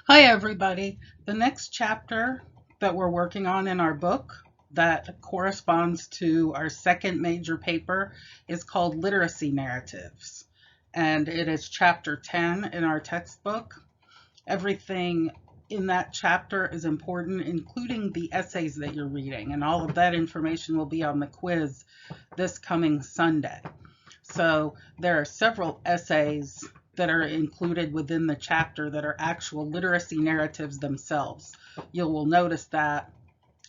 Hi, everybody. The next chapter that we're working on in our book that corresponds to our second major paper is called Literacy Narratives. And it is chapter 10 in our textbook. Everything in that chapter is important, including the essays that you're reading. And all of that information will be on the quiz this coming Sunday. So there are several essays that are included within the chapter that are actual literacy narratives themselves. You will notice that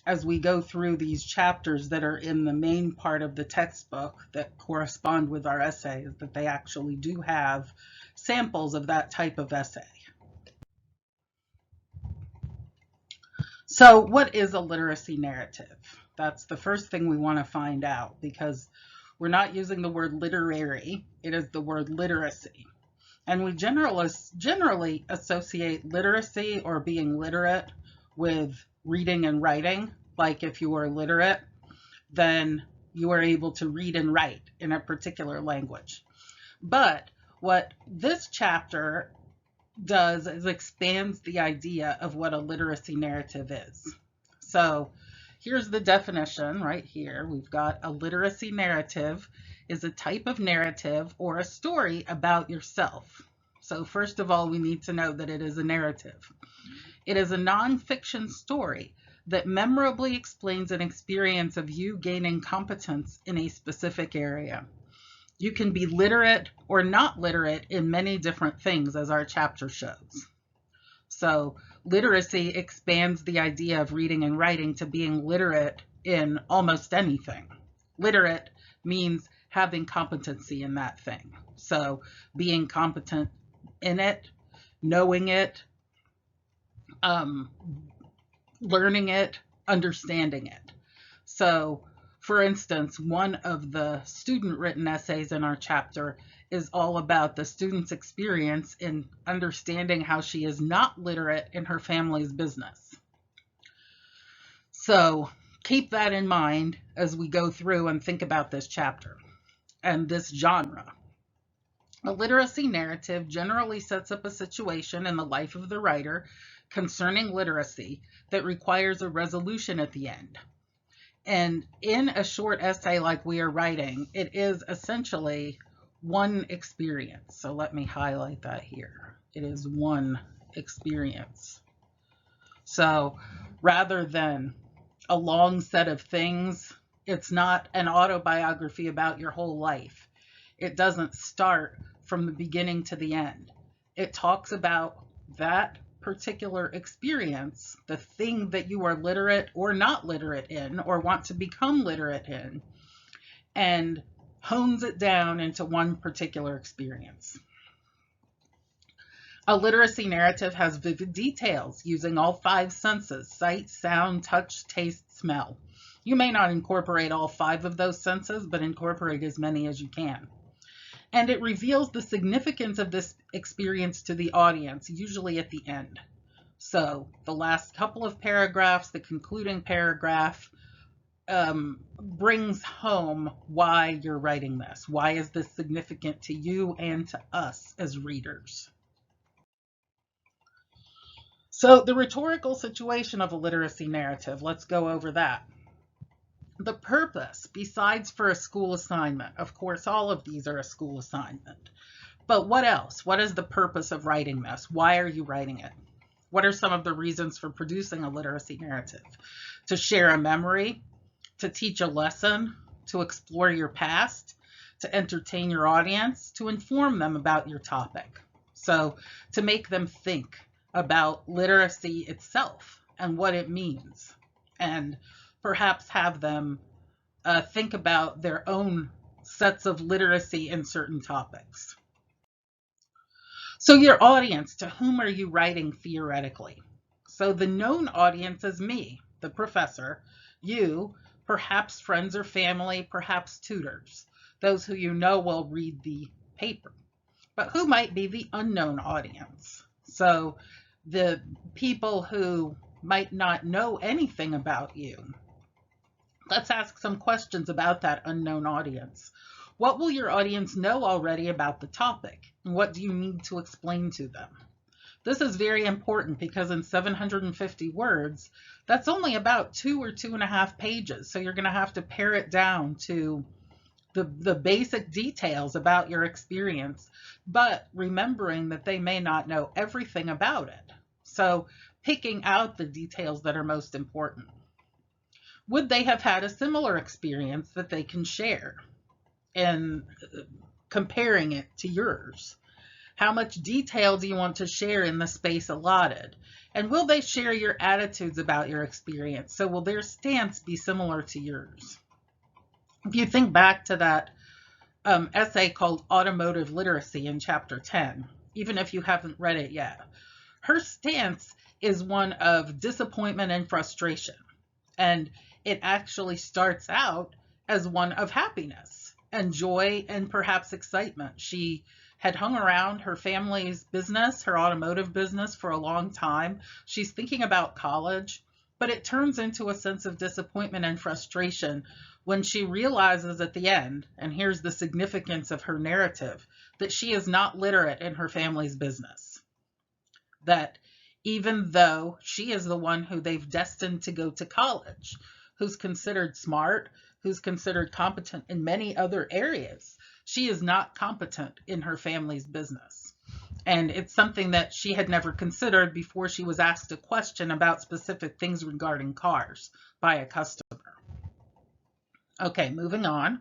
as we go through these chapters that are in the main part of the textbook that correspond with our essays, that they actually do have samples of that type of essay. So, what is a literacy narrative? That's the first thing we want to find out because we're not using the word literary, it is the word literacy. And we generally associate literacy or being literate with reading and writing. Like if you are literate, then you are able to read and write in a particular language. But what this chapter does is expands the idea of what a literacy narrative is. So here's the definition right here. We've got a literacy narrative is a type of narrative or a story about yourself. So first of all, we need to know that it is a narrative. It is a nonfiction story that memorably explains an experience of you gaining competence in a specific area. You can be literate or not literate in many different things, as our chapter shows. So, literacy expands the idea of reading and writing to being literate in almost anything. Literate means having competency in that thing. So, being competent in it, knowing it, um, learning it, understanding it. So, for instance, one of the student written essays in our chapter is all about the student's experience in understanding how she is not literate in her family's business. So, keep that in mind as we go through and think about this chapter and this genre. A literacy narrative generally sets up a situation in the life of the writer concerning literacy that requires a resolution at the end. And in a short essay like we are writing, it is essentially one experience. So let me highlight that here. It is one experience. So rather than a long set of things, it's not an autobiography about your whole life. It doesn't start from the beginning to the end. It talks about that particular experience, the thing that you are literate or not literate in, or want to become literate in, and hones it down into one particular experience. A literacy narrative has vivid details using all five senses: sight, sound, touch, taste, smell. You may not incorporate all five of those senses, but incorporate as many as you can. And it reveals the significance of this experience to the audience, usually at the end. So the last couple of paragraphs, the concluding paragraph, brings home why you're writing this. Why is this significant to you and to us as readers? So the rhetorical situation of a literacy narrative, let's go over that. The purpose, besides for a school assignment, of course, all of these are a school assignment. But what else? What is the purpose of writing this? Why are you writing it? What are some of the reasons for producing a literacy narrative? To share a memory, to teach a lesson, to explore your past, to entertain your audience, to inform them about your topic. So to make them think about literacy itself and what it means, and perhaps have them think about their own sets of literacy in certain topics. So, your audience, to whom are you writing theoretically? So, the known audience is me, the professor, you, perhaps friends or family, perhaps tutors, those who you know will read the paper. But who might be the unknown audience? So, the people who might not know anything about you. Let's ask some questions about that unknown audience. What will your audience know already about the topic? And what do you need to explain to them? This is very important because in 750 words, that's only about 2 or 2.5 pages. So you're going to have to pare it down to the basic details about your experience, but remembering that they may not know everything about it. So picking out the details that are most important. Would they have had a similar experience that they can share? And comparing it to yours. How much detail do you want to share in the space allotted? And will they share your attitudes about your experience? So will their stance be similar to yours? If you think back to that essay called Automotive Literacy in chapter 10, even if you haven't read it yet, her stance is one of disappointment and frustration. And it actually starts out as one of happiness and joy and perhaps excitement. She had hung around her family's business, her automotive business, for a long time. She's thinking about college, but it turns into a sense of disappointment and frustration when she realizes at the end, and here's the significance of her narrative, that she is not literate in her family's business. That even though she is the one who they've destined to go to college, who's considered smart, who's considered competent in many other areas, she is not competent in her family's business. And it's something that she had never considered before she was asked a question about specific things regarding cars by a customer. Okay, moving on.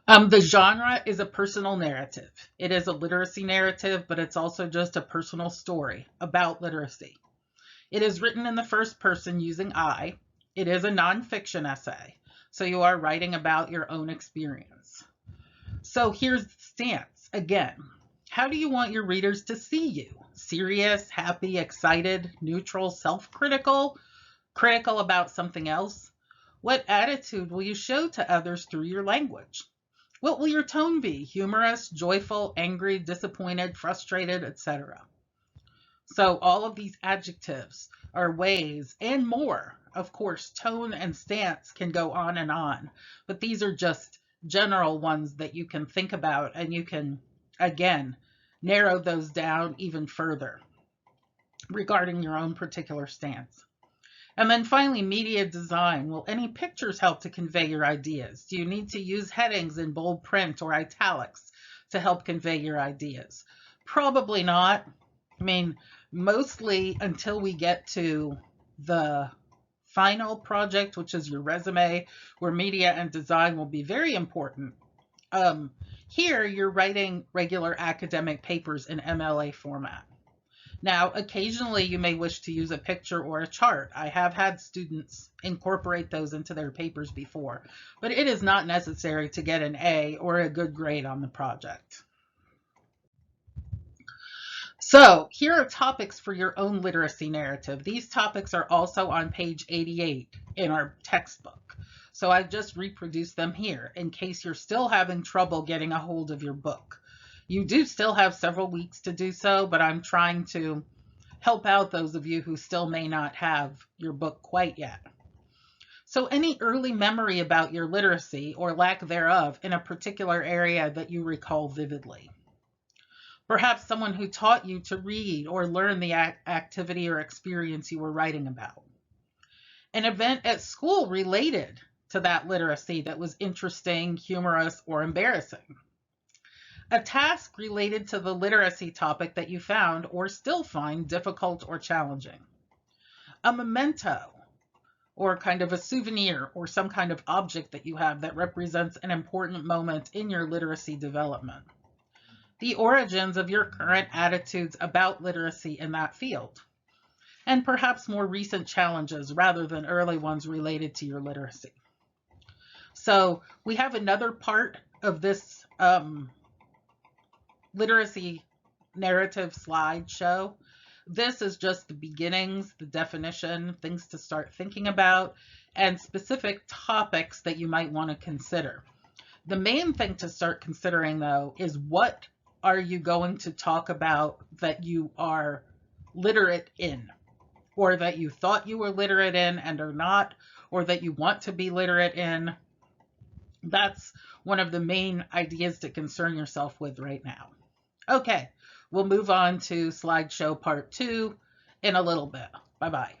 The genre is a personal narrative. It is a literacy narrative, but it's also just a personal story about literacy. It is written in the first person using I. It is a nonfiction essay, so you are writing about your own experience. So here's the stance. Again, how do you want your readers to see you? Serious, happy, excited, neutral, self-critical, critical about something else? What attitude will you show to others through your language? What will your tone be? Humorous, joyful, angry, disappointed, frustrated, etc. So all of these adjectives are ways and more. Of course, tone and stance can go on, but these are just general ones that you can think about, and you can, again, narrow those down even further regarding your own particular stance. And then finally, media design. Will any pictures help to convey your ideas? Do you need to use headings in bold print or italics to help convey your ideas? Probably not. I mean, mostly until we get to the final project, which is your resume, where media and design will be very important. Here, you're writing regular academic papers in MLA format. Now, occasionally you may wish to use a picture or a chart. I have had students incorporate those into their papers before, but it is not necessary to get an A or a good grade on the project. So here are topics for your own literacy narrative. These topics are also on page 88 in our textbook. So I've just reproduced them here in case you're still having trouble getting a hold of your book. You do still have several weeks to do so, but I'm trying to help out those of you who still may not have your book quite yet. So any early memory about your literacy or lack thereof in a particular area that you recall vividly. Perhaps someone who taught you to read or learn the activity or experience you were writing about. An event at school related to that literacy that was interesting, humorous, or embarrassing. A task related to the literacy topic that you found or still find difficult or challenging. A memento, or kind of a souvenir, or some kind of object that you have that represents an important moment in your literacy development. The origins of your current attitudes about literacy in that field. And perhaps more recent challenges rather than early ones related to your literacy. So we have another part of this literacy narrative slideshow. This is just the beginnings, the definition, things to start thinking about, and specific topics that you might want to consider. The main thing to start considering, though, is what are you going to talk about that you are literate in, or that you thought you were literate in and are not, or that you want to be literate in. That's one of the main ideas to concern yourself with right now. Okay, We'll move on to slideshow part 2 in a little bit. Bye-bye.